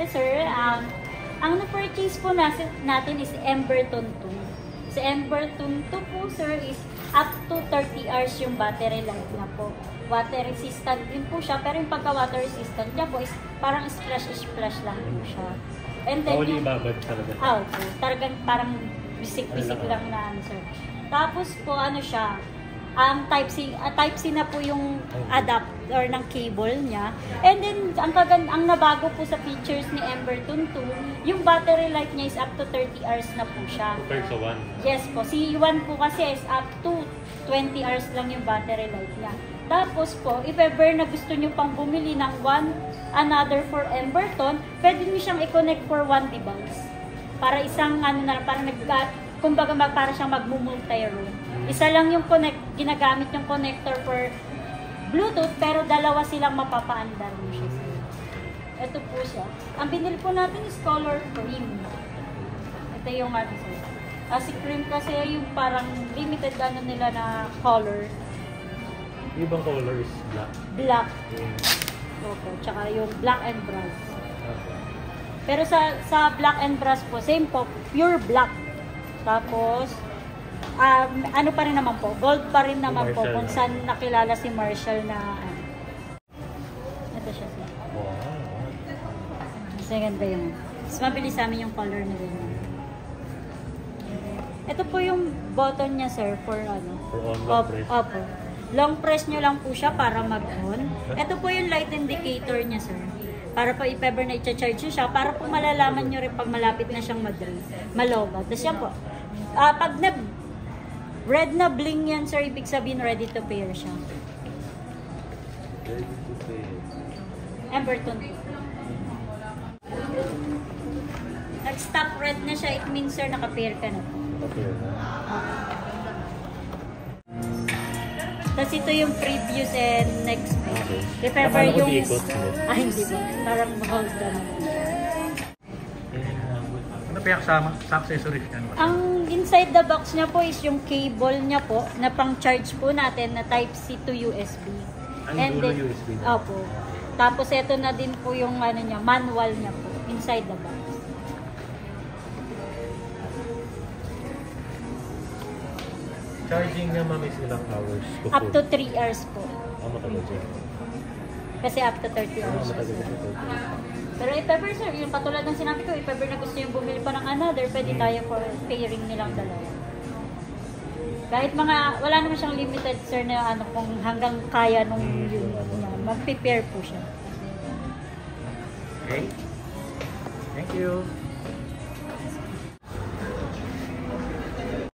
ito sir, ang na-purchase po natin is Emberton 2. Si Emberton 2 po sir is up to 30 hours yung battery life na po. Water resistant din po siya, pero yung pagka-water resistant niya po is parang splash lang po siya. And then yung ibabad talaga. Po, talagang parang bisik-bisik lang na sir. Tapos po ano siya, Type-C na po yung adapter ng cable niya. And then, ang nabago po sa features ni Emberton 2, yung battery life niya is up to 30 hours na po siya. Compared sa 1? Yes po. Si 1 po kasi is up to 20 hours lang yung battery life niya. Tapos po, if ever na gusto nyo pang bumili ng another for Emberton, pwede nyo siyang i-connect for one device. Para isang, kumbaga para siyang mag-multi-room. Isa lang yung ginagamit yung connector for Bluetooth, pero dalawa silang mapapaandar mo siya. Ito po siya. Ang binili po natin is color cream. Ito yung sir. Kasi cream kasi yung parang limited nila na color. Yung ibang color is black? Black. Opo. Tsaka yung black and brass. Okay. Pero sa black and brass po, same po, pure black. Tapos, ano pa rin naman po, gold pa rin naman po kung saan nakilala si Marshall na ito siya sir. Wow. Second ba yung mas mabilis sa amin yung color na ganyan. Ito po yung button niya sir for for on, long press. Opo. Long press nyo lang po siya para mag-on. Ito po yung light indicator niya sir. Para po if ever na i-charge siya, para po malalaman nyo rin pag malapit na siyang malobat. Tapos yan po, pag red na bling yan, sir, ibig sabihin ready to pair siya. Ready to pair. Emberton. Nag-stop red na siya, it means, sir, naka-pair ka na po. Naka-pair na. Tapos ito yung previous and next page. Okay. If ever yung... Hindi ba? Parang hold ka na. Ano pa yung sa accessories niya? Ang inside the box niya po is yung cable niya po na pang-charge po natin na Type-C to USB. And then, USB na? Opo. Tapos ito na din po yung niya, manual niya po inside the box. Charging niya ma'am is ilang hours? Up to 3 hours po. Matagal siya. Kasi up to 30 hours. Matagal siya. Pero if ever sir, yung katulad ng sinabi ko, if ever na gusto yung bumili pa ng another, pwede tayo for pairing nilang dalawa. Kahit wala naman siyang limited sir na kung hanggang kaya nung unit niya, mag-prepare po siya. Okay. Thank you.